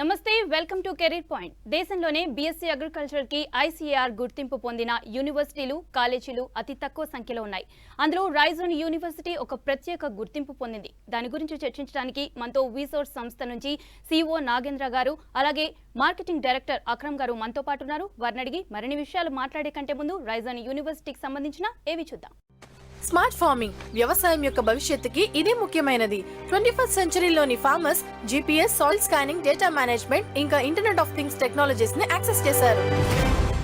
నమస్తే welcome to career point. దేశంలోనే BSc agriculture కి ఐసీఏఆర్ గుర్తింపు పొందిన యూనివర్సిటీలు కాలేజీలు అతి తక్కువ సంఖ్యలో ఉన్నాయి. అందులో రైజోన్ యూనివర్సిటీ ఒక ప్రత్యేక గుర్తింపు పొందింది. దాని గురించి చర్చించడానికి మనతో వీసోర్స్ సంస్థ నుంచి సిఇఓ నాగేంద్ర గారు అలాగే మార్కెటింగ్ డైరెక్టర్ అక్రమ్ గారు మనతో పాటు ఉన్నారు. వారిని అడిగి మరిన్ని విషయాలు మాట్లాడే కంటే ముందు రైజోన్ యూనివర్సిటీకి సంబంధించిన ఏవి చూద్దాం. స్మార్ట్ ఫార్మింగ్ వ్యవసాయం యొక్క భవిష్యత్తుకి ఇది ముఖ్యమైనది. 21st సెంచరీలోని farmers GPS, soil scanning, data management ఇంకా ఇంటర్నెట్ ఆఫ్ థింగ్స్ టెక్నాలజీస్ ని యాక్సెస్ చేశారు.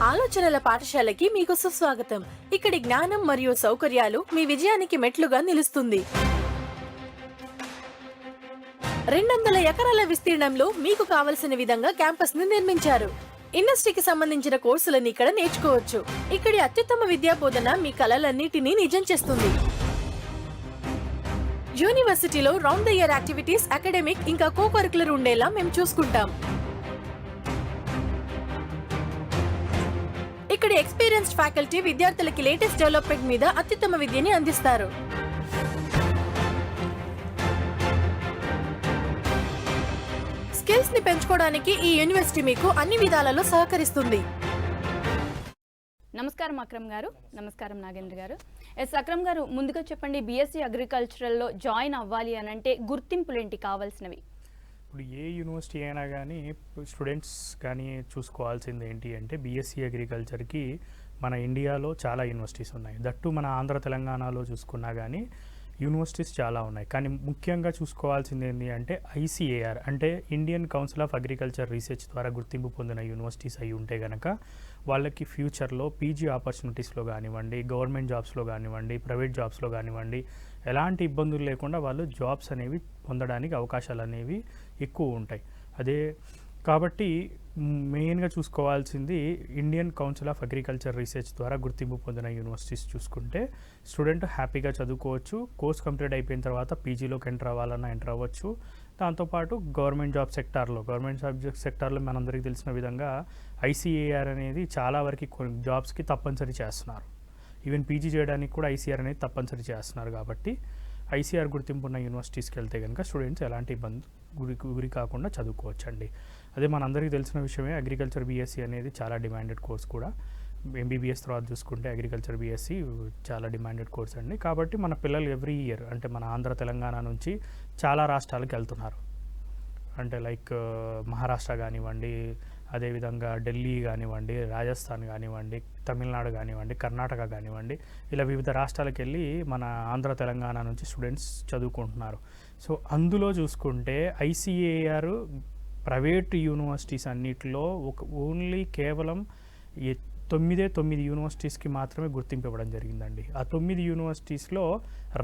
ఆలోచనల పాఠశాలకి మీకు సుస్వాగతం. ఇక్కడి జ్ఞానం మరియు సౌకర్యాలు మీ విజయానికి మెట్లుగా నిలుస్తుంది. 200 ఎకరాల విస్తీర్ణంలో మీకు కావలసిన విధంగా క్యాంపస్ ని నిర్మించారు. ఇండస్ట్రీకి సంబంధించిన కోర్సులను ఇక్కడ నేర్చుకోవచ్చు. ఇక్కడి అత్యుత్తమ విద్యా బోధన మీ కలలన్నిటినీ నిజం చేస్తుంది. యూనివర్సిటీలో round the year activities, academic ఇంకా కో కరికులర్ ఉండేలా మేము చూసుకుంటాం. ఇక్కడ ఎక్స్పీరియన్స్డ్ ఫ్యాకల్టీ విద్యార్థులకి లేటెస్ట్ డెవలప్మెంట్ మీద అత్యుత్తమ విద్యని అందిస్తారు. స్కిల్స్ ని పెంచుకోవడానికి ఈ యూనివర్సిటీ మీకు అన్ని విధాలలో సహకరిస్తుంది. నమస్కారం అక్రమ్ గారు. నమస్కారం నాగేంద్ర గారు. అక్రమ్ గారు, ముందుగా చెప్పండి, బీఎస్సీ అగ్రికల్చరల్లో జాయిన్ అవ్వాలి అని అంటే గుర్తింపులు ఏంటి కావాల్సినవి? ఇప్పుడు ఏ యూనివర్సిటీ అయినా కానీ స్టూడెంట్స్ కానీ చూసుకోవాల్సింది ఏంటి అంటే బీఎస్సీ అగ్రికల్చర్కి మన ఇండియాలో చాలా యూనివర్సిటీస్ ఉన్నాయి. దట్టు మన ఆంధ్ర తెలంగాణలో చూసుకున్నా కానీ యూనివర్సిటీస్ చాలా ఉన్నాయి. కానీ ముఖ్యంగా చూసుకోవాల్సింది ఏంటి అంటే ఐసీఏఆర్ అంటే Indian council of agriculture research ద్వారా గుర్తింపు పొందిన యూనివర్సిటీస్ అయి ఉంటే కనుక వాళ్ళకి ఫ్యూచర్లో పీజీ ఆపర్చునిటీస్లో కానివ్వండి, గవర్నమెంట్ జాబ్స్లో కానివ్వండి, ప్రైవేట్ జాబ్స్లో కానివ్వండి ఎలాంటి ఇబ్బందులు లేకుండా వాళ్ళు జాబ్స్ అనేవి పొందడానికి అవకాశాలు అనేవి ఎక్కువ ఉంటాయి. అదే కాబట్టి మెయిన్గా చూసుకోవాల్సింది Indian council of agriculture research ద్వారా గుర్తింపు పొందిన యూనివర్సిటీస్ చూసుకుంటే స్టూడెంట్ హ్యాపీగా చదువుకోవచ్చు. కోర్స్ కంప్లీట్ అయిపోయిన తర్వాత పీజీలోకి ఎంటర్ అవ్వాలన్నా ఎంటర్ అవ్వచ్చు. దాంతోపాటు గవర్నమెంట్ జాబ్ సెక్టార్లో మనందరికీ తెలిసిన విధంగా ఐసీఏఆర్ అనేది చాలా వరకు జాబ్స్కి తప్పనిసరి చేస్తున్నారు. ఈవెన్ పీజీ చేయడానికి కూడా ఐసీఆర్ అనేది తప్పనిసరి చేస్తున్నారు. కాబట్టి ఐసీఆర్ గుర్తింపు ఉన్న యూనివర్సిటీస్కి వెళ్తే కనుక స్టూడెంట్స్ ఎలాంటి ఇబ్బంది గురి కాకుండా చదువుకోవచ్చండి. అదే మనందరికీ తెలిసిన విషయమే, అగ్రికల్చర్ బీఎస్సీ అనేది చాలా డిమాండెడ్ కోర్స్ కూడా. ఎంబీబీఎస్ తర్వాత చూసుకుంటే అగ్రికల్చర్ బీఎస్సీ చాలా డిమాండెడ్ కోర్స్ అండి. కాబట్టి మన పిల్లలు ఎవ్రీ ఇయర్ అంటే మన ఆంధ్ర తెలంగాణ నుంచి చాలా రాష్ట్రాలకు వెళ్తున్నారు. అంటే లైక్ మహారాష్ట్ర కానివ్వండి, అదేవిధంగా ఢిల్లీ కానివ్వండి, రాజస్థాన్ కానివ్వండి, తమిళనాడు కానివ్వండి, కర్ణాటక కానివ్వండి, ఇలా వివిధ రాష్ట్రాలకు వెళ్ళి మన ఆంధ్ర తెలంగాణ నుంచి స్టూడెంట్స్ చదువుకుంటున్నారు. సో అందులో చూసుకుంటే ఐసీఏఆర్ ప్రైవేట్ యూనివర్సిటీస్ అన్నిటిలో ఓన్లీ కేవలం 9 యూనివర్సిటీస్కి మాత్రమే గుర్తింపు ఇవ్వడం జరిగిందండి. ఆ 9 యూనివర్సిటీస్లో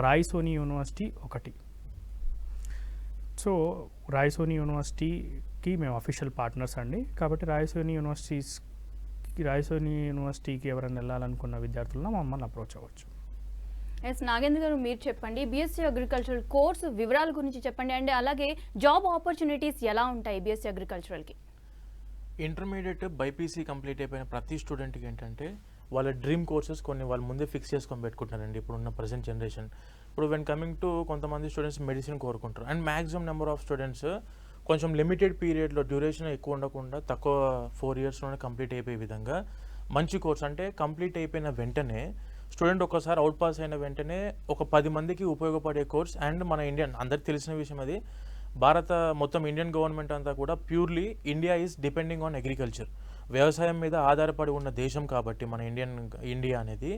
రాయ్సోని యూనివర్సిటీ ఒకటి. సో రాయ్సోని యూనివర్సిటీకి మేము అఫీషియల్ పార్ట్నర్స్ అండి. కాబట్టి రాయ్సోని యూనివర్సిటీకి ఎవరైనా వెళ్ళాలనుకున్న విద్యార్థులను మమ్మల్ని అప్రోచ్ అవ్వచ్చు. నాగేంద్ర గారు, మీరు చెప్పండి, బీఎస్సీ అగ్రికల్చర్ కోర్సు వివరాల గురించి చెప్పండి. అండ్ అలాగే జాబ్ ఆపర్చునిటీస్ ఎలా ఉంటాయి బీఎస్సీ అగ్రికల్చరల్కి? ఇంటర్మీడియట్ బైపీసీ కంప్లీట్ అయిపోయిన ప్రతి స్టూడెంట్కి ఏంటంటే వాళ్ళ డ్రీమ్ కోర్సెస్ కొన్ని వాళ్ళు ముందే ఫిక్స్ చేసుకొని పెట్టుకుంటారండి. ఇప్పుడున్న ప్రజెంట్ జనరేషన్. ఇప్పుడు వెన్ కమింగ్ టు కొంతమంది స్టూడెంట్స్ మెడిసిన్ కోరుకుంటారు. And maximum number of students కొంచెం లిమిటెడ్ పీరియడ్లో డ్యూరేషన్ ఎక్కువ ఉండకుండా తక్కువ 4 ఇయర్స్లోనే కంప్లీట్ అయిపోయే విధంగా మంచి కోర్స్, అంటే కంప్లీట్ అయిపోయిన వెంటనే స్టూడెంట్ ఒకసారి అవుట్ పాస్ అయిన వెంటనే ఒక 10 మందికి ఉపయోగపడే కోర్స్. అండ్ మన ఇండియన్ అందరికి తెలిసిన విషయం అది, మొత్తం ఇండియన్ గవర్నమెంట్ అంతా కూడా purely India is depending on agriculture, వ్యవసాయం మీద ఆధారపడి ఉన్న దేశం. కాబట్టి మన ఇండియా అనేది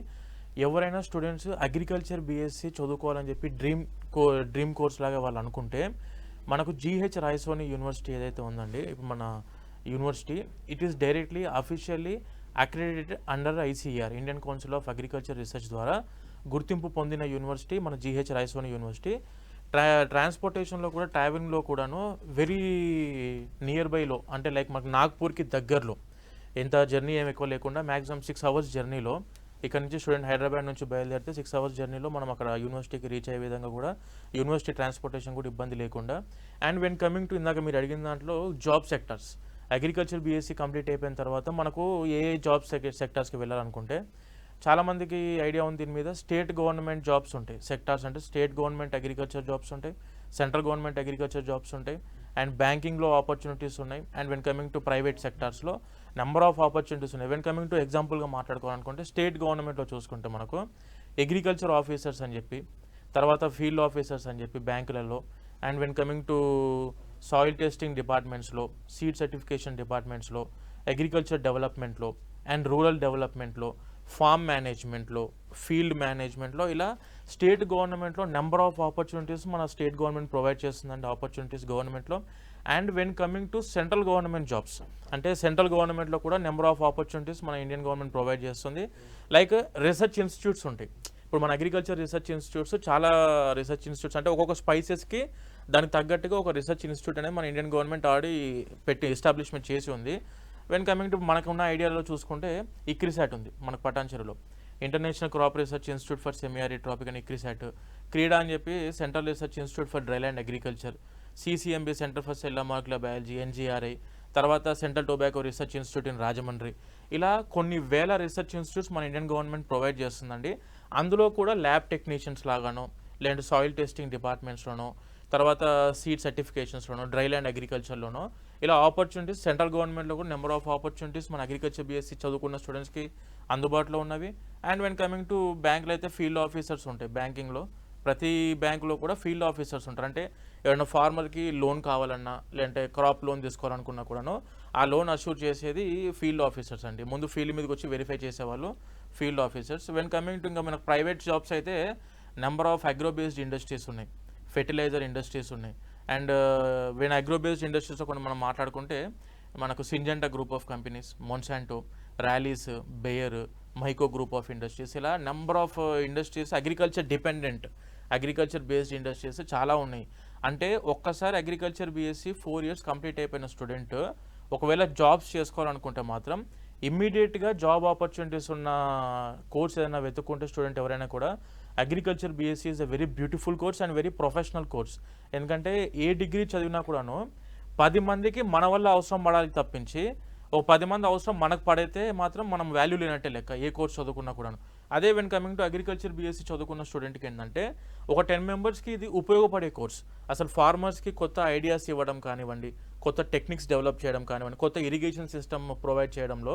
ఎవరైనా స్టూడెంట్స్ అగ్రికల్చర్ బీఎస్సీ చదువుకోవాలని చెప్పి డ్రీమ్ కోర్స్ లాగా వాళ్ళు అనుకుంటే మనకు జీహెచ్ రాయ్సోని యూనివర్సిటీ ఏదైతే ఉందండి, ఇప్పుడు మన university it is directly officially accredited under ICR Indian council of agriculture research ద్వారా గుర్తింపు పొందిన యూనివర్సిటీ మన జీహెచ్ రాయ్సోని యూనివర్సిటీ. ట్రాన్స్పోర్టేషన్లో కూడా ట్రావెలింగ్లో కూడాను వెరీ నియర్ బైలో, అంటే లైక్ మనకు నాగ్పూర్కి దగ్గరలో, ఎంత జర్నీ ఏమి ఎక్కువ లేకుండా మ్యాక్సిమం 6 అవర్స్ జర్నీలో ఇక్కడ నుంచి స్టూడెంట్ హైదరాబాద్ నుంచి బయలుదేరితే 6 అవర్స్ జర్నీలో మనం అక్కడ యూనివర్సిటీకి రీచ్ అయ్యే విధంగా కూడా యూనివర్సిటీ ట్రాన్స్పోర్టేషన్ కూడా ఇబ్బంది లేకుండా. అండ్ వెన్ కమింగ్ టు ఇందాక మీరు అడిగిన దాంట్లో job sectors, agriculture BSc complete అయిపోయిన తర్వాత మనకు ఏ జాబ్ సెక్టర్స్కి వెళ్ళాలనుకుంటే చాలామందికి ఐడియా ఉంది దీని మీద. స్టేట్ గవర్నమెంట్ జాబ్స్ ఉంటాయి, సెక్టార్స్ అంటే స్టేట్ గవర్నమెంట్ అగ్రికల్చర్ జాబ్స్ ఉంటాయి, సెంట్రల్ గవర్నమెంట్ అగ్రికల్చర్ జాబ్స్ ఉంటాయి, అండ్ బ్యాంకింగ్లో ఆపర్చునిటీస్ ఉన్నాయి. And when coming to private సెక్టార్స్లో నెంబర్ ఆఫ్ ఆపర్చునిటీస్ ఉన్నాయి. వెన్ కమింగ్ టు ఎగ్జాంపుల్గా మాట్లాడుకోవాలనుకుంటే స్టేట్ గవర్నమెంట్లో చూసుకుంటే మనకు అగ్రికల్చర్ ఆఫీసర్స్ అని చెప్పి, తర్వాత ఫీల్డ్ ఆఫీసర్స్ అని చెప్పి బ్యాంకులలో, and when coming to soil testing డిపార్ట్మెంట్స్లో, సీడ్ సర్టిఫికేషన్ డిపార్ట్మెంట్స్లో, అగ్రికల్చర్ డెవలప్మెంట్లో, అండ్ రూరల్ డెవలప్మెంట్లో, ఫార్మ్ మేనేజ్మెంట్లో, ఫీల్డ్ మేనేజ్మెంట్లో, ఇలా స్టేట్ గవర్నమెంట్లో నెంబర్ ఆఫ్ ఆపర్చునిటీస్ మన స్టేట్ గవర్నమెంట్ ప్రొవైడ్ చేస్తుందండి ఆపర్చునిటీస్ గవర్నమెంట్లో. And when coming to central government jobs అంటే సెంట్రల్ గవర్నమెంట్లో కూడా నెంబర్ ఆఫ్ ఆపర్చునిటీస్ మన ఇండియన్ గవర్నమెంట్ ప్రొవైడ్ చేస్తుంది. లైక్ రీసెర్చ్ ఇన్స్టిట్యూట్స్ ఉంటాయి. ఇప్పుడు మన అగ్రికల్చర్ రీసెర్చ్ ఇన్స్టిట్యూట్స్ చాలా రీసెర్చ్ ఇన్స్టిట్యూట్స్ అంటే ఒక్కొక్క స్పైసెస్కి దానికి తగ్గట్టుగా ఒక రీసెర్చ్ ఇన్స్టిట్యూట్ అనేది మన ఇండియన్ గవర్నమెంట్ ఆల్రెడీ ఎస్టాబ్లిష్మెంట్ చేసి ఉంది. వెన్ కమింగ్ టు మనకున్న ఐడియాలో చూసుకుంటే ఇక్రిసాట్ ఉంది మనకు పటాన్చెరులో, international crop research institute for semi arid tropic and ICRISAT, CRIDA అని చెప్పి central research institute for dryland agriculture, CCMB centre for cell molecular biology NGRI, తర్వాత central tobacco research institute in Rajahmundry. ఇలా కొన్ని వేల రీసెర్చ్ ఇన్స్టిట్యూట్స్ మన Indian government provide చేస్తుందండి. అందులో కూడా ల్యాబ్ టెక్నీషియన్స్ లాగానో, లేదంటే సాయిల్ టెస్టింగ్ డిపార్ట్మెంట్స్లోనో, తర్వాత సీడ్ సర్టిఫికేషన్స్లోనో, డ్రైల్యాండ్ అగ్రికల్చర్లోనో ఇలా ఆపర్చునిటీస్ సెంట్రల్ గవర్నమెంట్లో కూడా నెంబర్ ఆఫ్ ఆపర్చునిటీస్ మన అగ్రికల్చర్ బీఎస్సీ చదువుకున్న స్టూడెంట్స్కి అందుబాటులో ఉన్నవి. అండ్ వెన్ కమింగ్ టు బ్యాంకులో అయితే ఫీల్డ్ ఆఫీసర్స్ ఉంటాయి. బ్యాంకింగ్లో ప్రతి బ్యాంకులో కూడా ఫీల్డ్ ఆఫీసర్స్ ఉంటారు. అంటే ఏమైనా ఫార్మర్కి లోన్ కావాలన్నా, లేదంటే క్రాప్ లోన్ తీసుకోవాలనుకున్నా కూడాను ఆ లోన్ అష్యూర్ చేసేది ఫీల్డ్ ఆఫీసర్స్ అండి. ముందు ఫీల్డ్ మీదకి వచ్చి వెరిఫై చేసేవాళ్ళు field officers. When coming to ఇంకా మనకు ప్రైవేట్ జాబ్స్ అయితే number of agro based industries ఉన్నాయి, ఫెర్టిలైజర్ ఇండస్ట్రీస్ ఉన్నాయి. అండ్ వెన్ అగ్రో బేస్డ్ ఇండస్ట్రీస్లో కొన్ని మనం మాట్లాడుకుంటే మనకు Syngenta group of companies, Monsanto, Rallis, Bayer, Mahyco group of industries, ఇలా number of industries agriculture dependent agriculture based industries చాలా ఉన్నాయి. అంటే ఒక్కసారి అగ్రికల్చర్ బీఎస్సీ 4 years కంప్లీట్ అయిపోయిన స్టూడెంట్ ఒకవేళ జాబ్స్ చేసుకోవాలనుకుంటే మాత్రం ఇమ్మీడియట్గా జాబ్ ఆపర్చునిటీస్ ఉన్న కోర్స్ ఏదైనా వెతుక్కుంటే స్టూడెంట్ ఎవరైనా కూడా agriculture BSc is a very beautiful course and very professional course. ఎందుకంటే ఏ డిగ్రీ చదివినా కూడాను 10 మందికి మన వల్ల అవసరం పడాలి తప్పించి ఒక 10 మంది అవసరం మనకు పడితే మాత్రం మనం వాల్యూ లేనట్టే లెక్క ఏ కోర్స్ చదువుకున్నా కూడాను. అదే when coming to agriculture BSc చదువుకున్న స్టూడెంట్కి ఏంటంటే ఒక 10 మెంబర్స్కి ఇది ఉపయోగపడే కోర్స్. అసలు ఫార్మర్స్కి కొత్త ఐడియాస్ ఇవ్వడం కానివ్వండి, కొత్త టెక్నిక్స్ డెవలప్ చేయడం కానివ్వండి, కొత్త ఇరిగేషన్ సిస్టమ్ ప్రొవైడ్ చేయడంలో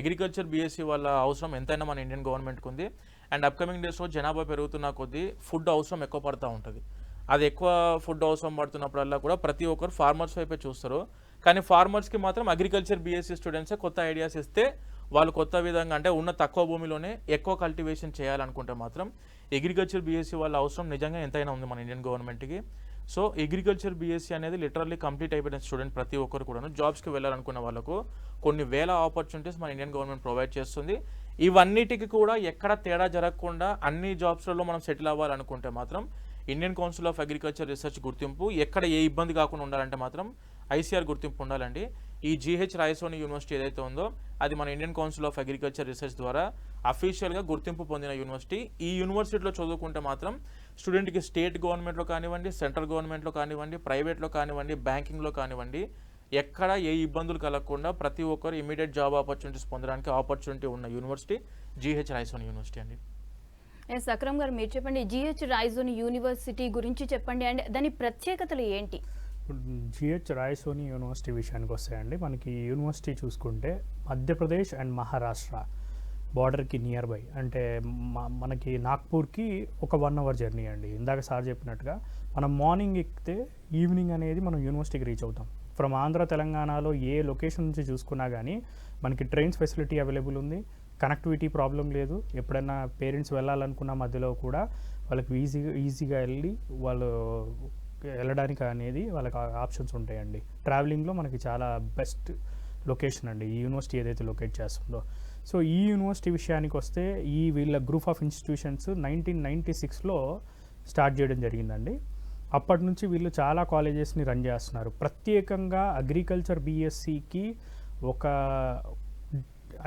అగ్రికల్చర్ బీఎస్సీ వాళ్ళ అవసరం ఎంతైనా మన ఇండియన్ గవర్నమెంట్కి ఉంది. అండ్ అప్కమింగ్ డేస్లో జనాభా పెరుగుతున్న కొద్దీ ఫుడ్ అవసరం ఎక్కువ పడుతూ ఉంటుంది. అది ఎక్కువ ఫుడ్ అవసరం పడుతున్నప్పుడల్లా కూడా ప్రతి ఒక్కరు ఫార్మర్స్ వైపే చూస్తారు. కానీ ఫార్మర్స్కి మాత్రం అగ్రికల్చర్ బీఎస్సీ స్టూడెంట్సే కొత్త ఐడియాస్ ఇస్తే వాళ్ళు కొత్త విధంగా అంటే ఉన్న తక్కువ భూమిలోనే ఎక్కువ కల్టివేషన్ చేయాలనుకుంటే మాత్రం అగ్రికల్చర్ బీఎస్సీ వాళ్ళ అవసరం నిజంగా ఎంతైనా ఉంది మన ఇండియన్ గవర్నమెంట్కి. సో అగ్రికల్చర్ బీఎస్సీ అనేది లిటరల్లీ కంప్లీట్ అయిపోయిన స్టూడెంట్ ప్రతి ఒక్కరు కూడా జాబ్స్కి వెళ్ళాలనుకున్న వాళ్ళకు కొన్ని వేల ఆపర్చునిటీస్ మన ఇండియన్ గవర్నమెంట్ ప్రొవైడ్ చేస్తుంది. ఇవన్నిటికీ కూడా ఎక్కడ తేడా జరగకుండా అన్ని జాబ్స్లలో మనం సెటిల్ అవ్వాలనుకుంటే మాత్రం Indian council of agriculture research గుర్తింపు ఎక్కడ ఏ ఇబ్బంది కాకుండా ఉండాలంటే మాత్రం ఐసీఆర్ గుర్తింపు ఉండాలండి. ఈ జీహెచ్ రాయసోని యూనివర్సిటీ ఏదైతే ఉందో అది మన Indian council of agriculture research ద్వారా అఫీషియల్గా గుర్తింపు పొందిన యూనివర్సిటీ. ఈ యూనివర్సిటీలో చదువుకుంటే మాత్రం స్టూడెంట్కి స్టేట్ గవర్నమెంట్లో కానివ్వండి, సెంట్రల్ గవర్నమెంట్లో కానివ్వండి, ప్రైవేట్లో కానివ్వండి, బ్యాంకింగ్లో కానివ్వండి, ఎక్కడ ఏ ఇబ్బందులు కలగకుండా ప్రతి ఒక్కరు ఇమీడియట్ జాబ్ ఆపర్చునిటీస్ పొందడానికి ఆపర్చునిటీ ఉన్న యూనివర్సిటీ జీహెచ్ రాయసోని యూనివర్సిటీ అండి. ఎస్ అక్రమ్ గారు, మీరు చెప్పండి జీహెచ్ రాయసోని యూనివర్సిటీ గురించి చెప్పండి అండ్ దాని ప్రత్యేకతలు ఏంటి? జిహెచ్ రాయసోని యూనివర్సిటీ విషయానికి వస్తాయండి. మనకి యూనివర్సిటీ చూసుకుంటే మధ్యప్రదేశ్ అండ్ మహారాష్ట్ర బార్డర్కి నియర్ బై, అంటే మనకి నాగ్పూర్కి ఒక 1 hour జర్నీ అండి. ఇందాక సార్ చెప్పినట్టుగా మనం మార్నింగ్ ఎక్కితే ఈవినింగ్ అనేది మనం యూనివర్సిటీకి రీచ్ అవుతాం. ఫ్రమ్ ఆంధ్ర తెలంగాణలో ఏ లొకేషన్ నుంచి చూసుకున్నా కానీ మనకి ట్రైన్స్ ఫెసిలిటీ అవైలబుల్ ఉంది, కనెక్టివిటీ ప్రాబ్లం లేదు. ఎప్పుడైనా పేరెంట్స్ వెళ్ళాలనుకున్న మధ్యలో కూడా వాళ్ళకి ఈజీగా వెళ్ళి వాళ్ళు వెళ్ళడానికి అనేది వాళ్ళకి ఆప్షన్స్ ఉంటాయండి. ట్రావెలింగ్లో మనకి చాలా బెస్ట్ లొకేషన్ అండి ఈ యూనివర్సిటీ ఏదైతే లొకేట్ చేస్తుందో. సో ఈ యూనివర్సిటీ విషయానికి వస్తే వీళ్ళ గ్రూప్ ఆఫ్ ఇన్స్టిట్యూషన్స్ 1996లో స్టార్ట్ చేయడం జరిగిందండి. అప్పటి నుంచి వీళ్ళు చాలా కాలేజెస్ని రన్ చేస్తున్నారు. ప్రత్యేకంగా అగ్రికల్చర్ బీఎస్సీకి ఒక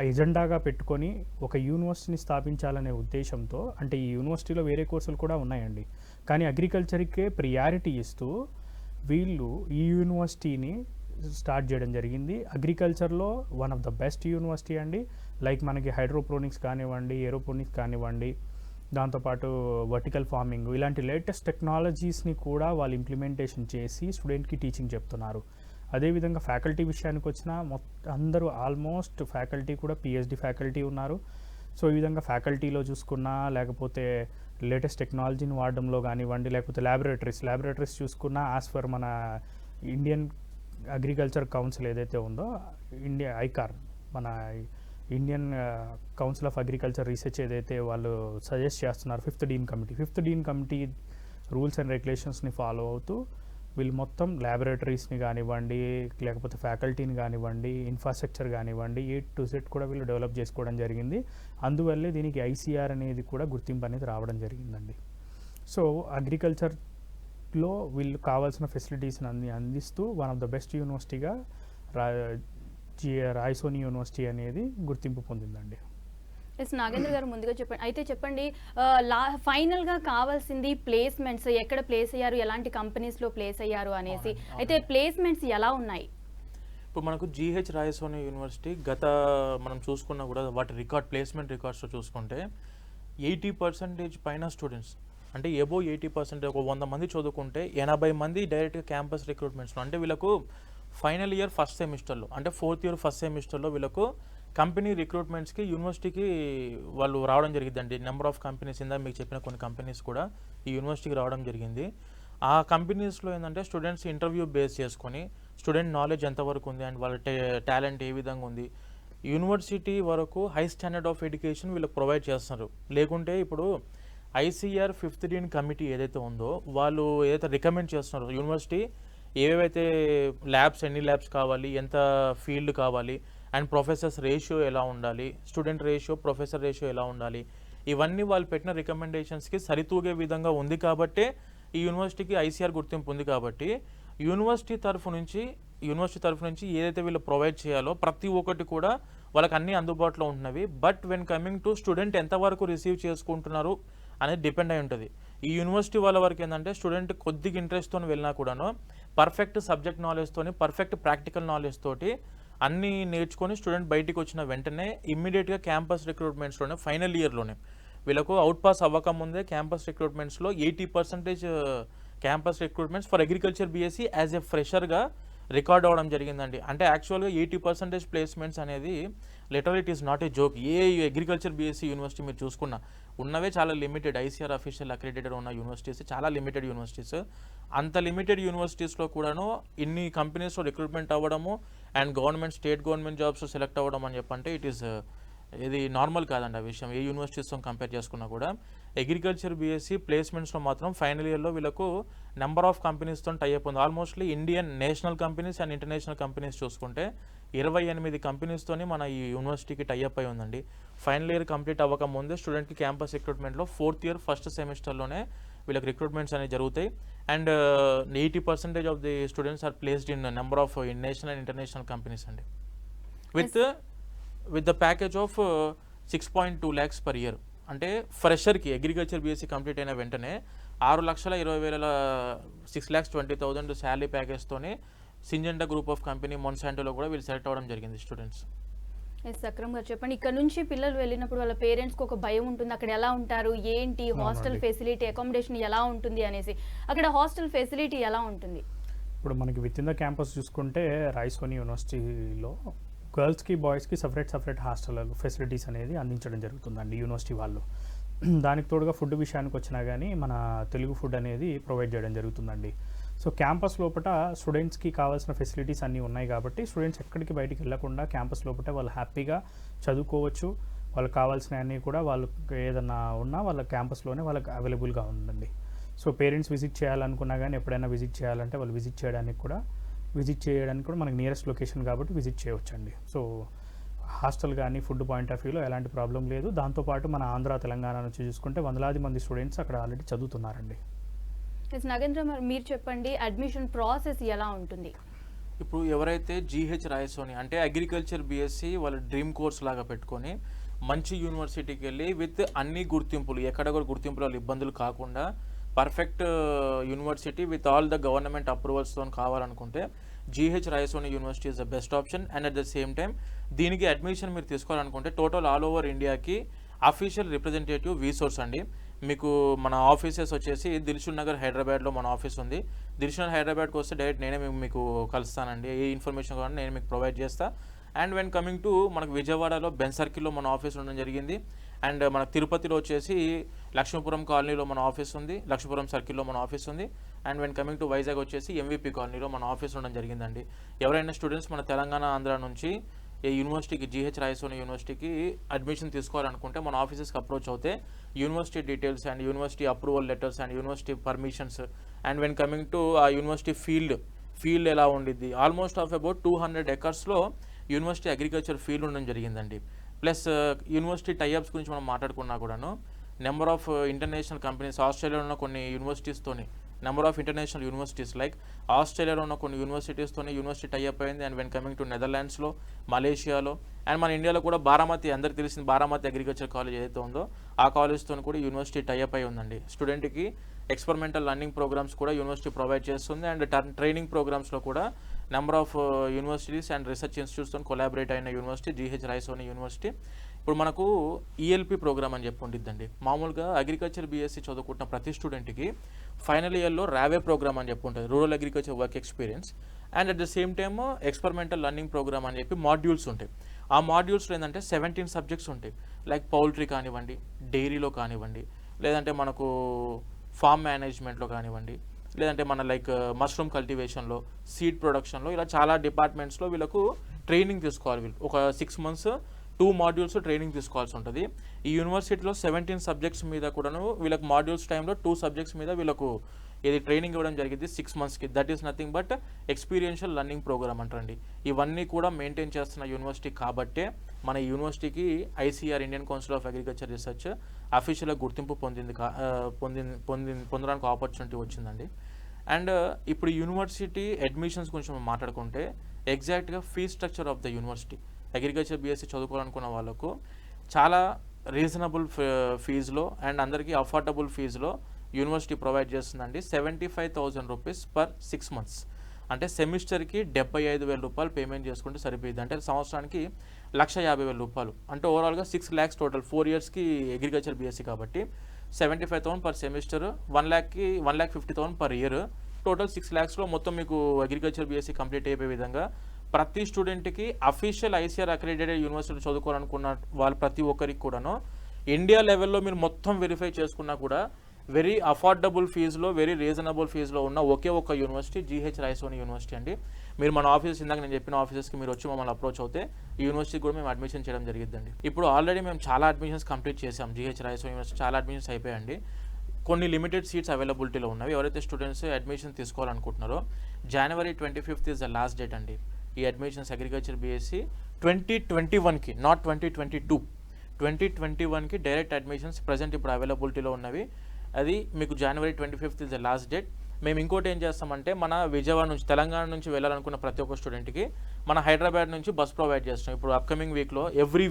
ఎజెండాగా పెట్టుకొని ఒక యూనివర్సిటీని స్థాపించాలనే ఉద్దేశంతో, అంటే ఈ యూనివర్సిటీలో వేరే కోర్సులు కూడా ఉన్నాయండి, కానీ అగ్రికల్చర్కే ప్రియారిటీ ఇస్తూ వీళ్ళు ఈ యూనివర్సిటీని స్టార్ట్ చేయడం జరిగింది. అగ్రికల్చర్లో one of the best university అండి. లైక్ మనకి హైడ్రోపోనిక్స్ కానివ్వండి, ఏరోపోనిక్స్ కానివ్వండి, దాంతోపాటు వర్టికల్ ఫార్మింగ్ ఇలాంటి లేటెస్ట్ టెక్నాలజీస్ని కూడా వాళ్ళు ఇంప్లిమెంటేషన్ చేసి స్టూడెంట్కి టీచింగ్ చెప్తున్నారు. అదేవిధంగా ఫ్యాకల్టీ విషయానికి వచ్చిన అందరూ ఆల్మోస్ట్ ఫ్యాకల్టీ కూడా పిహెచ్డి ఫ్యాకల్టీ ఉన్నారు. సో ఈ విధంగా ఫ్యాకల్టీలో చూసుకున్నా, లేకపోతే లేటెస్ట్ టెక్నాలజీని వాడడంలో కానివ్వండి, లేకపోతే ల్యాబొరేటరీస్ చూసుకున్నా యాజ్ ఫర్ మన ఇండియన్ అగ్రికల్చర్ కౌన్సిల్ ఏదైతే ఉందో, ఐకార్ మన Indian council of agriculture research ఏదైతే వాళ్ళు సజెస్ట్ చేస్తున్నారు, fifth dean committee rules and రెగ్యులేషన్స్ని ఫాలో అవుతూ వీళ్ళు మొత్తం ల్యాబొరేటరీస్ని కానివ్వండి, లేకపోతే ఫ్యాకల్టీని కానివ్వండి, ఇన్ఫ్రాస్ట్రక్చర్ కానివ్వండి, A to Z కూడా వీళ్ళు డెవలప్ చేసుకోవడం జరిగింది. అందువల్లే దీనికి ICR అనేది కూడా గుర్తింపు అనేది రావడం జరిగిందండి. సో అగ్రికల్చర్లో వీళ్ళు కావాల్సిన ఫెసిలిటీస్ని అన్ని అందిస్తూ వన్ ఆఫ్ ద బెస్ట్ యూనివర్సిటీగా రాయ్సోని యూనివర్సిటీ అనేది గుర్తింపు పొందిందండి. ఎస్ నాగేంద్ర గారు, ముందుగా చెప్పండి ఫైనల్గా కావాల్సింది ప్లేస్మెంట్స్, ఎక్కడ ప్లేస్ అయ్యారు, ఎలాంటి కంపెనీస్లో ప్లేస్ అయ్యారు అనేసి. అయితే ప్లేస్మెంట్స్ ఎలా ఉన్నాయి? ఇప్పుడు మనకు GH రాయసోని యూనివర్సిటీ మనం చూసుకున్నా కూడా వాటి ప్లేస్మెంట్ రికార్డ్స్లో చూసుకుంటే 80% పైన స్టూడెంట్స్, అంటే ఎబో 80%, ఒక 100 మంది చదువుకుంటే 80 మంది డైరెక్ట్గా క్యాంపస్ రిక్రూట్మెంట్స్లో, అంటే వీళ్ళకు ఫైనల్ ఇయర్ ఫస్ట్ సెమిస్టర్లో, అంటే 4th ఇయర్ ఫస్ట్ సెమిస్టర్లో వీళ్ళకు కంపెనీ రిక్రూట్మెంట్స్కి యూనివర్సిటీకి వాళ్ళు రావడం జరిగిందండి. నెంబర్ ఆఫ్ కంపెనీస్, ఇందా మీకు చెప్పిన కొన్ని కంపెనీస్ కూడా ఈ యూనివర్సిటీకి రావడం జరిగింది. ఆ కంపెనీస్లో ఏంటంటే స్టూడెంట్స్ ఇంటర్వ్యూ బేస్ చేసుకొని స్టూడెంట్ నాలెడ్జ్ ఎంతవరకు ఉంది అండ్ వాళ్ళ టాలెంట్ ఏ విధంగా ఉంది, యూనివర్సిటీ వరకు హై స్టాండర్డ్ ఆఫ్ ఎడ్యుకేషన్ వీళ్ళకి ప్రొవైడ్ చేస్తున్నారు. లేకుంటే ఇప్పుడు ICR 5th డీన్ కమిటీ ఏదైతే ఉందో వాళ్ళు ఏదైతే రికమెండ్ చేస్తున్నారో యూనివర్సిటీ ఏవైతే ఎన్ని ల్యాబ్స్ కావాలి, ఎంత ఫీల్డ్ కావాలి, అండ్ ప్రొఫెసర్స్ రేషియో ఎలా ఉండాలి, స్టూడెంట్ రేషియో, ప్రొఫెసర్ రేషియో ఎలా ఉండాలి, ఇవన్నీ వాళ్ళు పెట్టిన రికమెండేషన్స్కి సరితూగే విధంగా ఉంది కాబట్టే ఈ యూనివర్సిటీకి ICR గుర్తింపు ఉంది. కాబట్టి యూనివర్సిటీ తరఫు నుంచి ఏదైతే వీళ్ళు ప్రొవైడ్ చేయాలో ప్రతి ఒక్కటి కూడా వాళ్ళకి అన్నీ అందుబాటులో ఉంటున్నవి. But when coming to student ఎంతవరకు రిసీవ్ చేసుకుంటున్నారు అనేది డిపెండ్ అయి ఉంటుంది. ఈ యూనివర్సిటీ వాళ్ళ వరకు ఏంటంటే స్టూడెంట్ కొద్దిగా ఇంట్రెస్ట్తో వెళ్ళినా కూడాను పర్ఫెక్ట్ సబ్జెక్ట్ నాలెడ్జ్తోని, పర్ఫెక్ట్ ప్రాక్టికల్ నాలెడ్జ్ తోటి అన్నీ నేర్చుకొని స్టూడెంట్ బయటికి వచ్చిన వెంటనే ఇమ్మీడియట్గా క్యాంపస్ రిక్రూట్మెంట్స్లోనే ఫైనల్ ఇయర్లోనే వీళ్ళకు అవుట్ పాస్ అవ్వకముందే క్యాంపస్ రిక్రూట్మెంట్స్లో 80% campus recruitments for agriculture BSc as a ఫ్రెషర్గా రికార్డ్ అవ్వడం జరిగిందండి. అంటే యాక్చువల్గా 80% ప్లేస్మెంట్స్ అనేది literally it is not a joke. A agriculture BSc university మీరు చూసుకున్నా ఉన్నవే చాలా లిమిటెడ్, ICR అఫీషియల్ అక్రెడిటెడ్ ఉన్న యూనివర్సిటీస్ చాలా లిమిటెడ్ యూనివర్సిటీస్. అంత లిమిటెడ్ యూనివర్సిటీస్లో కూడాను ఇన్ని కంపెనీస్లో రిక్రూట్మెంట్ అవ్వడము and state government jobs select అవ్వడం అని చెప్పంటే ఇది నార్మల్ కాదండి ఆ విషయం. ఏ యూనివర్సిటీస్తో కంపేర్ చేసుకున్నా కూడా అగ్రికల్చర్ BSc ప్లేస్మెంట్స్లో మాత్రం ఫైనల్ ఇయర్లో వీళ్ళకు నెంబర్ ఆఫ్ కంపెనీస్తో టైఅప్ ఉంది. Almostly Indian national companies and international companies చూసుకుంటే 28 కంపెనీస్తోని మన ఈ యూనివర్సిటీకి టైఅప్ అయి ఉందండి. ఫైనల్ ఇయర్ కంప్లీట్ అవ్వక ముందే స్టూడెంట్కి క్యాంపస్ రిక్రూట్మెంట్లో 4th ఇయర్ ఫస్ట్ సెమిస్టర్లోనే వీళ్ళకి రిక్రూట్మెంట్స్ అనేవి జరుగుతాయి. And 80% of the students are placed in number of national and international companies అండి, with the package of 6.2 lakhs per year. అంటే ఫ్రెషర్కి అగ్రికల్చర్ BSc కంప్లీట్ అయిన వెంటనే 6,20,000 6,20,000 శాలరీ ప్యాకేజ్తోనే సింజెంటా గ్రూప్ ఆఫ్ కంపెనీ మొన్సాంటోలో కూడా వీళ్ళు సెలెక్ట్ అవ్వడం జరిగింది స్టూడెంట్స్. సక్రమ్ గారు చెప్పండి, ఇక్కడ నుంచి పిల్లలు వెళ్ళినప్పుడు వాళ్ళ పేరెంట్స్కి ఒక భయం ఉంటుంది, అక్కడ ఎలా ఉంటారు, ఏంటి హాస్టల్ ఫెసిలిటీ, అకామిడేషన్ ఎలా ఉంటుంది అనేసి. అక్కడ హాస్టల్ ఫెసిలిటీ ఎలా ఉంటుంది? ఇప్పుడు మనకి విత్ ఇన్ ద క్యాంపస్ చూసుకుంటే రాయ్సోని యూనివర్సిటీలో గర్ల్స్కి బాయ్స్కి సపరేట్ హాస్టల్ ఫెసిలిటీస్ అనేది అందించడం జరుగుతుందండి యూనివర్సిటీ వాళ్ళు. దానికి తోడుగా ఫుడ్ విషయానికి వచ్చినా కానీ మన తెలుగు ఫుడ్ అనేది ప్రొవైడ్ చేయడం జరుగుతుందండి. సో క్యాంపస్ లోపల స్టూడెంట్స్కి కావాల్సిన ఫెసిలిటీస్ అన్నీ ఉన్నాయి కాబట్టి స్టూడెంట్స్ ఎక్కడికి బయటికి వెళ్ళకుండా క్యాంపస్ లోపల వాళ్ళు హ్యాపీగా చదువుకోవచ్చు. వాళ్ళకి కావాల్సిన అన్నీ కూడా వాళ్ళకి ఏదన్నా ఉన్నా వాళ్ళ క్యాంపస్లోనే వాళ్ళకి అవైలబుల్గా ఉందండి. సో పేరెంట్స్ విజిట్ చేయాలనుకున్నా కానీ ఎప్పుడైనా విజిట్ చేయాలంటే వాళ్ళు విజిట్ చేయడానికి కూడా మనకి నియరెస్ట్ లొకేషన్ కాబట్టి విజిట్ చేయవచ్చండి. సో హాస్టల్ కానీ ఫుడ్ పాయింట్ ఆఫ్ వ్యూలో ఎలాంటి ప్రాబ్లం లేదు. దాంతోపాటు మన ఆంధ్ర తెలంగాణ నుంచి చూసుకుంటే వందలాది మంది స్టూడెంట్స్ అక్కడ ఆల్రెడీ చదువుతున్నారండి. నాగేంద్ర, మీరు చెప్పండి, అడ్మిషన్ ప్రాసెస్ ఎలా ఉంటుంది? ఇప్పుడు ఎవరైతే GH రాయసోని అంటే అగ్రికల్చర్ BSc వాళ్ళ డ్రీమ్ కోర్స్ లాగా పెట్టుకొని మంచి యూనివర్సిటీకి వెళ్ళి విత్ అన్ని గుర్తింపులు, ఎక్కడ కూడా గుర్తింపుల ఇబ్బందులు కాకుండా perfect university with all the government అప్రూవల్స్తో కావాలనుకుంటే GH Raisoni university is the best option. And at the same time దీనికి అడ్మిషన్ మీరు తీసుకోవాలనుకుంటే టోటల్ ఆల్ ఓవర్ ఇండియాకి అఫీషియల్ రిప్రజెంటేటివ్ వీసోర్స్ అండి. మీకు మన ఆఫీసెస్ వచ్చేసి దిల్షుక్ నగర్ హైదరాబాద్లో మన ఆఫీస్ ఉంది. దిల్షుక్ నగర్ హైదరాబాద్కి వస్తే డైరెక్ట్ నేనే మీకు కలుస్తానండి. ఏ ఇన్ఫర్మేషన్ కావాలని నేను మీకు ప్రొవైడ్ చేస్తాను. అండ్ వెన్ కమింగ్ టు మనకు విజయవాడలో బెన్ సర్కిల్లో మన ఆఫీస్ ఉండడం జరిగింది. అండ్ మన తిరుపతిలో వచ్చేసి లక్ష్మీపురం కాలనీలో మన ఆఫీస్ ఉంది, లక్ష్మీపురం సర్కిల్లో మన ఆఫీస్ ఉంది. And when coming to Vizag వచ్చేసి ఎంవిపి కాలనీలో మన ఆఫీస్ ఉండడం జరిగిందండి. ఎవరైనా స్టూడెంట్స్ మన తెలంగాణ ఆంధ్ర నుంచి ఈ యూనివర్సిటీకి జీహెచ్ రాయసోని యూనివర్సిటీకి అడ్మిషన్ తీసుకోవాలనుకుంటే మన ఆఫీసెస్కి అప్రోచ్ అవుతే university details and university approval letters and university permissions and when coming to ఆ యూనివర్సిటీ ఫీల్డ్ ఎలా ఉండిద్ది, ఆల్మోస్ట్ ఆఫ్ అబౌట్ 200 ఎకర్స్లో యూనివర్సిటీ అగ్రికల్చర్ ఫీల్డ్ ఉండడం జరిగిందండి. ప్లస్ యూనివర్సిటీ టైఅప్స్ గురించి మనం మాట్లాడుకున్నా కూడాను నెంబర్ ఆఫ్ ఇంటర్నేషనల్ కంపెనీస్, ఆస్ట్రేలియాలో ఉన్న కొన్ని యూనివర్సిటీస్తోని number of international universities like ఆస్ట్రేలియాలో ఉన్న కొన్ని యూనివర్సిటీస్తోనే యూనివర్సిటీ టైఅప్ అయింది. అండ్ వెన్ కమింగ్ టు నెదర్లాండ్స్లో, మలేషియాలో అండ్ మన ఇండియాలో కూడా బారామతి, అందరికి తెలిసిన బారామతి అగ్రికల్చర్ కాలేజ్ ఏదైతే ఉందో ఆ కాలేజ్తో కూడా యూనివర్సిటీ టైఅప్ అయి ఉందండి. స్టూడెంట్కి ఎక్స్పెరిమెంటల్ లర్నింగ్ ప్రోగ్రామ్స్ కూడా యూనివర్సిటీ ప్రొవైడ్ చేస్తుంది. అండ్ ట్రైనింగ్ ప్రోగ్రామ్స్లో కూడా number of universities and research ఇన్స్టిట్యూట్స్తో కొలాబరేట్ అయిన యూనివర్సిటీ జీహెచ్ రాయసోని యూనివర్సిటీ. ఇప్పుడు మనకు ఈఎల్పి ప్రోగ్రామ్ అని చెప్పి ఉండిద్దండి. మామూలుగా అగ్రికల్చర్ బీఎస్సీ చదువుకుంటున్న ప్రతి స్టూడెంట్కి ఫైనల్ ఇయర్లో రావే ప్రోగ్రామ్ అని చెప్పి ఉంటుంది, rural agriculture work experience. And at the same time experimental learning programme అని చెప్పి మాడ్యూల్స్ ఉంటాయి. ఆ మాడ్యూల్స్లో ఏంటంటే 17 సబ్జెక్ట్స్ ఉంటాయి. లైక్ పౌల్ట్రీ కానివ్వండి, డైరీలో కానివ్వండి, లేదంటే మనకు ఫార్మ్ మేనేజ్మెంట్లో కానివ్వండి, లేదంటే మన లైక్ మష్రూమ్ కల్టివేషన్లో, సీడ్ ప్రొడక్షన్లో, ఇలా చాలా డిపార్ట్మెంట్స్లో వీళ్ళకు ట్రైనింగ్ తీసుకోవాలి. వీళ్ళు ఒక 6 months 2 modules ట్రైనింగ్ తీసుకోవాల్సి ఉంటుంది. ఈ యూనివర్సిటీలో 17 సబ్జెక్ట్స్ మీద కూడాను వీళ్ళకి మాడ్యూల్స్ టైంలో 2 సబ్జెక్ట్స్ మీద వీళ్ళకు ఇది ట్రైనింగ్ ఇవ్వడం జరిగింది 6 monthsకి. That is nothing but experiential learning programme అంటారండి. ఇవన్నీ కూడా మెయింటైన్ చేస్తున్న యూనివర్సిటీ కాబట్టే మన యూనివర్సిటీకి I C R Indian council of agriculture research అఫీషియల్గా గుర్తింపు పొందడానికి ఆపర్చునిటీ వచ్చిందండి. అండ్ ఇప్పుడు యూనివర్సిటీ అడ్మిషన్స్ గురించి మనం మాట్లాడుకుంటే ఎగ్జాక్ట్గా fee structure of the university agriculture B Sc చదువుకోవాలనుకున్న వాళ్ళకు చాలా రీజనబుల్ ఫీజులో అండ్ అందరికీ అఫోర్డబుల్ ఫీజులో యూనివర్సిటీ ప్రొవైడ్ చేస్తుందండి. 75,000 రూపీస్ పర్ 6 months. అంటే సెమిస్టర్కి 75,000 రూపాయలు పేమెంట్ చేసుకుంటే సరిపోయింది. అంటే సంవత్సరానికి 1,50,000 రూపాయలు. అంటే ఓవరాల్గా 6 lakhs టోటల్ 4 yearsకి అగ్రికల్చర్ బీఎస్సీ కాబట్టి 75,000 per semester, 1,50,000 per year, total 6 lakhsలో మొత్తం మీకు అగ్రికల్చర్ బీఎస్సీ కంప్లీట్ అయిపోయే విధంగా ప్రతి స్టూడెంట్కి అఫీషియల్ ఐసీఆర్ అక్రెడిటెడ్ యూనివర్సిటీ చదువుకోవాలనుకున్న వాళ్ళు ప్రతి ఒక్కరికి కూడాను ఇండియా లెవెల్లో మీరు మొత్తం వెరిఫై చేసుకున్నా కూడా వెరీ అఫోర్డబుల్ ఫీజులో, వెరీ రీజనబుల్ ఫీజులో ఉన్న ఒకే ఒక యూనివర్సిటీ జీహెచ్ రాయసోని యూనివర్సిటీ అండి. మీరు మన ఆఫీసెస్, ఇందాక నేను చెప్పిన ఆఫీసెస్కి మీరు వచ్చి మమ్మల్ని అప్రోచ్ అవుతే ఈ యూనివర్సిటీ కూడా మేము అడ్మిషన్ చేయడం జరిగిద్దండి. ఇప్పుడు ఆల్రెడీ మేము చాలా అడ్మిషన్స్ కంప్లీట్ చేసాం. జీహెచ్ రాయసోని యూనివర్సిటీ చాలా అడ్మిషన్స్ అయిపోయాయండి. కొన్ని లిమిటెడ్ సీట్స్ అవైలబిలిటీలో ఉన్నవి. ఎవరైతే స్టూడెంట్స్ అడ్మిషన్ తీసుకోవాలనుకుంటున్నారో January 25th is the last date అండి. ఈ అడ్మిషన్స్ అగ్రికల్చర్ బీఎస్సీ 2021కి, నాట్ 2022, 2021కి డైరెక్ట్ అడ్మిషన్స్ ప్రజెంట్ ఇప్పుడు అవైలబిలిటీలో ఉన్నవి. అది మీకు January 25th is the last date. మేము ఇంకోటి ఏం చేస్తామంటే మన విజయవాడ నుంచి, తెలంగాణ నుంచి వెళ్ళాలనుకున్న ప్రతి ఒక్క స్టూడెంట్కి మన హైదరాబాద్ నుంచి బస్ ప్రొవైడ్ చేస్తాం. ఇప్పుడు అప్కమింగ్ వీక్లో ఎవ్రీ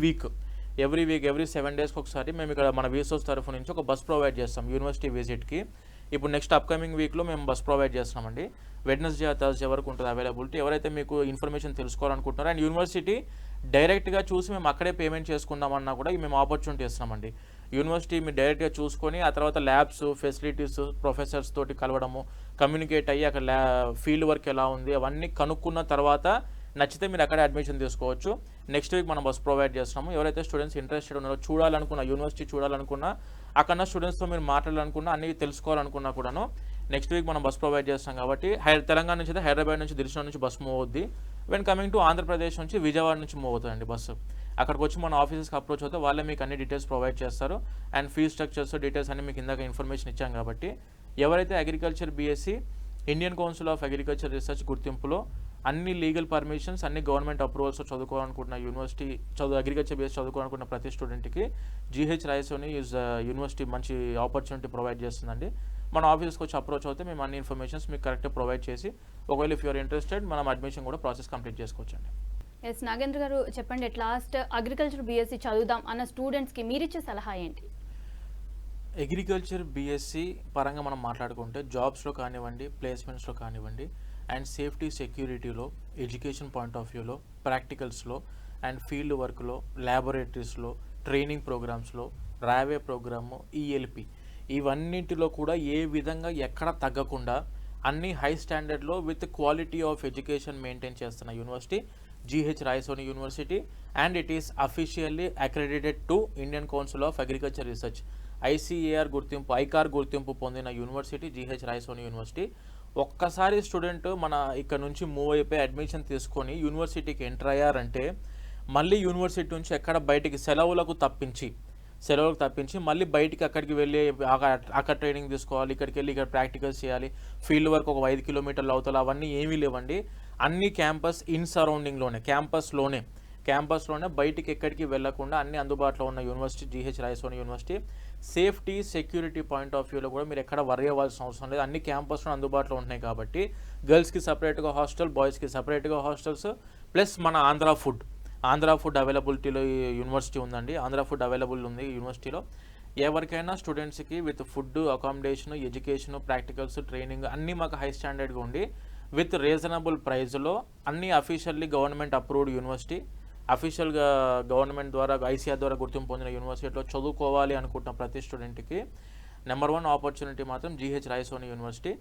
7 daysకి ఒకసారి మేము ఇక్కడ మన వీసోస్ తరఫు నుంచి ఒక బస్ ప్రొవైడ్ చేస్తాం యూనివర్సిటీ విజిట్కి. ఇప్పుడు నెక్స్ట్ అప్కమింగ్ వీక్లో మేము బస్ ప్రొవైడ్ చేస్తున్నామండి. వెడ్నెస్డే, థర్స్డే వరకు ఉంటుంది అవైలబిలిటీ. ఎవరైతే మీకు ఇన్ఫర్మేషన్ తెలుసుకోవాలనుకుంటున్నారో అండ్ యూనివర్సిటీ డైరెక్ట్గా చూసి మేము అక్కడే పేమెంట్ చేసుకుందామన్నా కూడా మేము ఆపర్చునిటీ ఇస్తున్నామండి. యూనివర్సిటీ మీరు డైరెక్ట్గా చూసుకొని ఆ తర్వాత ల్యాబ్స్, ఫెసిలిటీస్, ప్రొఫెసర్స్ తోటి కలవడము, కమ్యూనికేట్ అయ్యి అక్కడ ఫీల్డ్ వర్క్ ఎలా ఉంది అవన్నీ కనుక్కున్న తర్వాత నచ్చితే మీరు అక్కడే అడ్మిషన్ తీసుకోవచ్చు. నెక్స్ట్ వీక్ మనం బస్ ప్రొవైడ్ చేస్తున్నాము. ఎవరైతే స్టూడెంట్స్ ఇంట్రెస్టెడ్ ఉన్నారో, చూడాలనుకున్న యూనివర్సిటీ చూడాలనుకున్నా, అక్కడ స్టూడెంట్స్తో మీరు మాట్లాడాలనుకున్నా, అన్ని తెలుసుకోవాలనుకున్నా కూడాను నెక్స్ట్ వీక్ మనం బస్ ప్రొవైడ్ చేస్తాం. కాబట్టి తెలంగాణ నుంచి అయితే హైదరాబాద్ నుంచి, దిల్షుక్ నుంచి బస్ మూవ్ అవుద్ది. వెన్ కమింగ్ టు ఆంధ్రప్రదేశ్ నుంచి విజయవాడ నుంచి మూవ్ అవుతుందండి బస్సు. అక్కడికి వచ్చి మన ఆఫీసెస్కి అప్రోచ్ అవుతే వాళ్ళే మీకు అన్ని డీటెయిల్స్ ప్రొవైడ్ చేస్తారు. అండ్ ఫీ స్ట్రక్చర్స్, డీటెయిల్స్ అన్ని మీకు ఇందాక ఇన్ఫర్మేషన్ ఇచ్చాం. కాబట్టి ఎవరైతే agriculture BSc Indian council of agriculture research గుర్తింపులో అన్ని లీగల్ పర్మిషన్స్, అన్ని గవర్నమెంట్ అప్రూవల్స్ చదువుకోవాలనుకుంటున్న యూనివర్సిటీ అగ్రికల్చర్ బేస్ చదువుకోవాలనుకున్న ప్రతి స్టూడెంట్కి జీహెచ్ రాయసోని యూనివర్సిటీ మంచి ఆపర్చునిటీ ప్రొవైడ్ చేస్తుందండి. మన ఆఫీస్కి వచ్చి అప్రోచ్ అవుతే మేము అన్ని ఇన్ఫర్మేషన్స్ మీకు కరెక్ట్గా ప్రొవైడ్ చేసి ఒకవేళ ఇఫ్ యూఆర్ ఇంట్రెస్టెడ్ మనం అడ్మిషన్ కూడా ప్రాసెస్ కంప్లీట్ చేసుకోవచ్చండి. ఎస్ నాగేంద్ర గారు చెప్పండి, ఎట్ లాస్ట్ అగ్రికల్చర్ బీఎస్సీ చదువుదాం అన్న స్టూడెంట్స్కి మీరిచ్చే సలహా ఏంటి? అగ్రికల్చర్ బీఎస్సీ పరంగా మనం మాట్లాడుకుంటే జాబ్స్లో కానివ్వండి, ప్లేస్మెంట్స్లో కానివ్వండి, అండ్ సేఫ్టీ సెక్యూరిటీలో, ఎడ్యుకేషన్ పాయింట్ ఆఫ్ వ్యూలో, ప్రాక్టికల్స్లో అండ్ ఫీల్డ్ వర్క్లో, ల్యాబొరేటరీస్లో ట్రైనింగ్ ప్రోగ్రామ్స్లో రావే ప్రోగ్రాము, ఈఎల్పి ఇవన్నింటిలో కూడా ఏ విధంగా ఎక్కడ తగ్గకుండా అన్ని హై స్టాండర్డ్లో with quality of education maintain చేస్తున్న university GH Raisoni university, and it is officially accredited to Indian council of agriculture research ICAR గుర్తింపు, ఐకార్ గుర్తింపు పొందిన యూనివర్సిటీ GH రాయసోని యూనివర్సిటీ. ఒక్కసారి స్టూడెంట్ మన ఇక్కడ నుంచి మూవ్ అయిపోయి అడ్మిషన్ తీసుకొని యూనివర్సిటీకి ఎంటర్ అయ్యారంటే మళ్ళీ యూనివర్సిటీ నుంచి ఎక్కడ బయటికి సెలవులకు తప్పించి మళ్ళీ బయటికి అక్కడికి వెళ్ళి అక్కడ ట్రైనింగ్ తీసుకోవాలి, ఇక్కడికి వెళ్ళి ఇక్కడ ప్రాక్టికల్స్ చేయాలి, ఫీల్డ్ వర్క్ ఒక 5 కిలోమీటర్లు అవతల, అవన్నీ ఏమీ లేవండి. అన్ని క్యాంపస్ ఇన్ సరౌండింగ్లోనే, క్యాంపస్లోనే బయటికి ఎక్కడికి వెళ్లకుండా అన్ని అందుబాటులో ఉన్న university GH Raisoni university. Safety security point of వ్యూలో కూడా మీరు ఎక్కడ వర్రీ అవ్వాల్సిన అవసరం లేదు. అన్ని క్యాంపస్లో అందుబాటులో ఉంటున్నాయి కాబట్టి గర్ల్స్కి సపరేట్గా హాస్టల్, బాయ్స్కి సపరేట్గా హాస్టల్స్, ప్లస్ మన ఆంధ్ర ఫుడ్ అవైలబిలిటీలో యూనివర్సిటీ ఉందండి. ఆంధ్ర ఫుడ్ అవైలబుల్ ఉంది యూనివర్సిటీలో. ఎవరికైనా స్టూడెంట్స్కి with food, accommodation, education, practicals, training అన్నీ మాకు హై స్టాండర్డ్గా ఉండి విత్ రీజనబుల్ ప్రైస్లో అన్ని అఫీషియల్లీ గవర్నమెంట్ అప్రూవ్డ్ యూనివర్సిటీ, అఫీషియల్గా గవర్నమెంట్ ద్వారా ICAR ద్వారా గుర్తింపు పొందిన యూనివర్సిటీలో చదువుకోవాలి అనుకుంటున్న ప్రతి స్టూడెంట్కి నెంబర్ 1 ఆపర్చునిటీ మాత్రం GH రాయసోని యూనివర్సిటీ.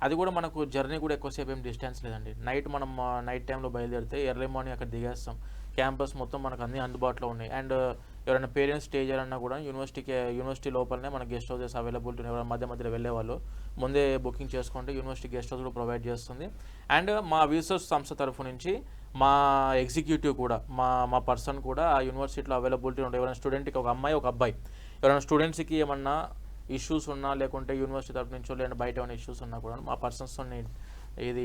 అది కూడా మనకు జర్నీ కూడా ఎక్కువసేపు ఏం డిస్టెన్స్ లేదండి. మనం నైట్ టైంలో బయలుదేరితే ఎర్లీ మార్నింగ్ అక్కడ దిగేస్తాం. క్యాంపస్ మొత్తం మనకు అన్ని అందుబాటులో ఉన్నాయి. అండ్ ఎవరైనా పేరెంట్స్ స్టే చేయాలన్నా కూడా యూనివర్సిటీ లోపలనే మన గెస్ట్ హౌసెస్ అవైలబిలిటీ, ఎవరైనా మధ్యలో వెళ్ళే వాళ్ళు ముందే బుకింగ్ చేసుకుంటే యూనివర్సిటీ గెస్ట్ హౌస్ కూడా ప్రొవైడ్ చేస్తుంది. అండ్ మా రీసెర్చ్ సంస్థ తరఫు నుంచి మా ఎగ్జిక్యూటివ్ కూడా, మా పర్సన్ కూడా ఆ యూనివర్సిటీలో అవైలబిలిటీ ఉంటాయి. ఎవరైనా స్టూడెంట్కి ఒక అమ్మాయి, ఒక అబ్బాయి, ఎవరైనా స్టూడెంట్స్కి ఏమన్నా ఇష్యూస్ ఉన్నా, లేకుంటే యూనివర్సిటీ తరఫు నుంచో లేదంటే బయట ఏమైనా ఇష్యూస్ ఉన్నా కూడా మా పర్సన్స్తో ఇది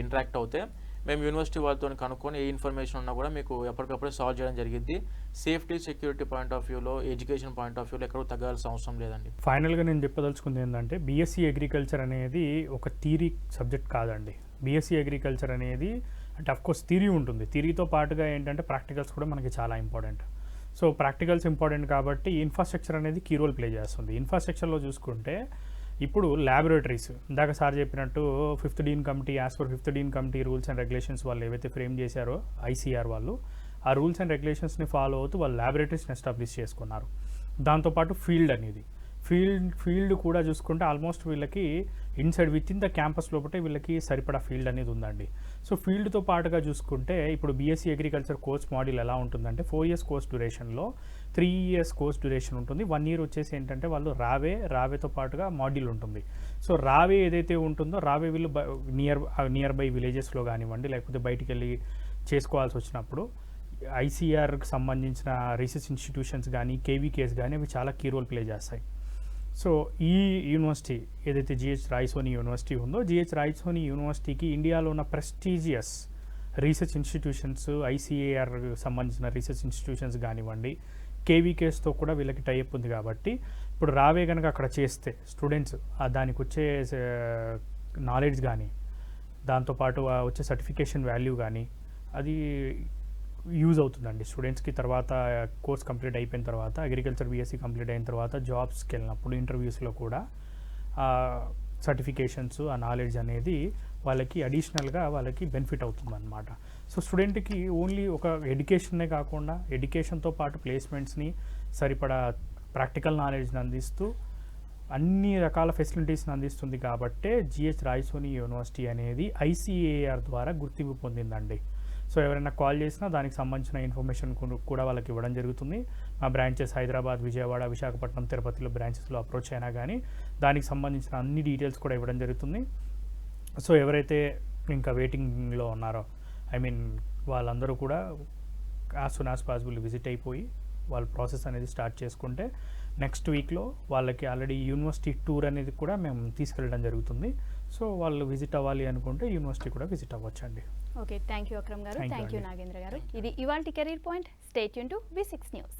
ఇంటరాక్ట్ అవుతే మేము యూనివర్సిటీ వాళ్ళతో కనుక్కొని ఏ ఇన్ఫర్మేషన్ ఉన్నా కూడా మీకు ఎప్పటికప్పుడే సాల్వ్ చేయడం జరిగింది. సేఫ్టీ సెక్యూరిటీ పాయింట్ ఆఫ్ వ్యూలో, ఎడ్యుకేషన్ పాయింట్ ఆఫ్ వ్యూలో ఎక్కడో తగ్గాల్సిన అవసరం లేదండి. ఫైనల్గా నేను చెప్పదలుచుకుంది ఏంటంటే BSc అగ్రికల్చర్ అనేది ఒక థియరీ సబ్జెక్ట్ కాదండి. BSc అగ్రికల్చర్ అనేది అంటే అఫ్కోర్స్ థియరీ ఉంటుంది, థియరీతో పాటుగా ఏంటంటే ప్రాక్టికల్స్ కూడా మనకి చాలా ఇంపార్టెంట్. సో ప్రాక్టికల్స్ ఇంపార్టెంట్ కాబట్టి ఇన్ఫ్రాస్ట్రక్చర్ అనేది కీ రోల్ ప్లే చేస్తుంది. ఇన్ఫ్రాస్ట్రక్చర్లో చూసుకుంటే ఇప్పుడు ల్యాబొరేటరీస్, ఇందాక సార్ చెప్పినట్టు 5th dean committee, as per 5th dean committee rules and regulations వాళ్ళు ఏవైతే ఫ్రేమ్ చేశారో ICAR వాళ్ళు, ఆ రూల్స్ అండ్ రెగ్యులేషన్స్ని ఫాలో అవుతూ వాళ్ళు ల్యాబొరేటరీస్ని ఎస్టాబ్లిష్ చేసుకున్నారు. దాంతోపాటు ఫీల్డ్ అనేది, ఫీల్డ్ కూడా చూసుకుంటే ఆల్మోస్ట్ వీళ్ళకి inside with in the campus లోపటే వీళ్ళకి సరిపడా ఫీల్డ్ అనేది ఉందండి. సో ఫీల్డ్తో పాటుగా చూసుకుంటే ఇప్పుడు BSc అగ్రికల్చర్ కోర్స్ మాడ్యూల్ ఎలా ఉంటుందంటే 4 years కోర్స్ డ్యూరేషన్లో 3 years కోర్స్ డ్యూరేషన్ ఉంటుంది. 1 year వచ్చేసి ఏంటంటే వాళ్ళు రావేతో పాటుగా మాడ్యూల్ ఉంటుంది. సో రావే ఏదైతే ఉంటుందో రావే వీళ్ళు నియర్ బై విలేజెస్లో కానివ్వండి, లేకపోతే బయటికి వెళ్ళి చేసుకోవాల్సి వచ్చినప్పుడు ICARకి సంబంధించిన రీసెర్చ్ ఇన్స్టిట్యూషన్స్ కానీ, KVKs కానీ అవి చాలా కీ రోల్ ప్లే చేస్తాయి. సో ఈ యూనివర్సిటీ ఏదైతే GH రాయసోని యూనివర్సిటీ ఉందో, GH రాయసోని యూనివర్సిటీకి ఇండియాలో ఉన్న ప్రెస్టీజియస్ రీసెర్చ్ ఇన్స్టిట్యూషన్స్, ICAR సంబంధించిన రీసెర్చ్ ఇన్స్టిట్యూషన్స్ కానివ్వండి, KVKస్తో కూడా వీళ్ళకి టైఅప్ ఉంది. కాబట్టి ఇప్పుడు రావే కనుక అక్కడ చేస్తే స్టూడెంట్స్ దానికి వచ్చే నాలెడ్జ్ కానీ, దాంతోపాటు వచ్చే సర్టిఫికేషన్ వాల్యూ కానీ అది యూజ్ అవుతుందండి స్టూడెంట్స్కి. తర్వాత కోర్స్ కంప్లీట్ అయిపోయిన తర్వాత, అగ్రికల్చర్ BSc కంప్లీట్ అయిన తర్వాత జాబ్స్కి వెళ్ళినప్పుడు ఇంటర్వ్యూస్లో కూడా సర్టిఫికేషన్స్, ఆ నాలెడ్జ్ అనేది వాళ్ళకి అడిషనల్గా వాళ్ళకి బెనిఫిట్ అవుతుంది అన్నమాట. సో స్టూడెంట్కి ఓన్లీ ఒక ఎడ్యుకేషన్నే కాకుండా ఎడ్యుకేషన్తో పాటు ప్లేస్మెంట్స్ని, సరిపడా ప్రాక్టికల్ నాలెడ్జ్ని అందిస్తూ అన్ని రకాల ఫెసిలిటీస్ని అందిస్తుంది. కాబట్టే GH రాయసోని యూనివర్సిటీ అనేది ICAR ద్వారా గుర్తింపు పొందిందండి. సో ఎవరైనా కాల్ చేసినా దానికి సంబంధించిన ఇన్ఫర్మేషన్ కూడా వాళ్ళకి ఇవ్వడం జరుగుతుంది. మా బ్రాంచెస్ హైదరాబాద్, విజయవాడ, విశాఖపట్నం, తిరుపతిలో బ్రాంచెస్లో అప్రోచ్ అయినా కానీ దానికి సంబంధించిన అన్ని డీటెయిల్స్ కూడా ఇవ్వడం జరుగుతుంది. సో ఎవరైతే ఇంకా వెయిటింగ్లో ఉన్నారో, వాళ్ళందరూ కూడా as soon as possible visit అయిపోయి వాళ్ళ ప్రాసెస్ అనేది స్టార్ట్ చేసుకుంటే నెక్స్ట్ వీక్లో వాళ్ళకి ఆల్రెడీ యూనివర్సిటీ టూర్ అనేది కూడా మేము తీసుకెళ్ళడం జరుగుతుంది. సో వాళ్ళు విజిట్ అవ్వాలి అనుకుంటే యూనివర్సిటీ కూడా విజిట్ అవ్వచ్చండి. ఓకే, థ్యాంక్ యూ అక్రమ్ గారు, థ్యాంక్ యూ నాగేంద్ర గారు. ఇది ఇవాల్టి career point. Stay tune to V6 news.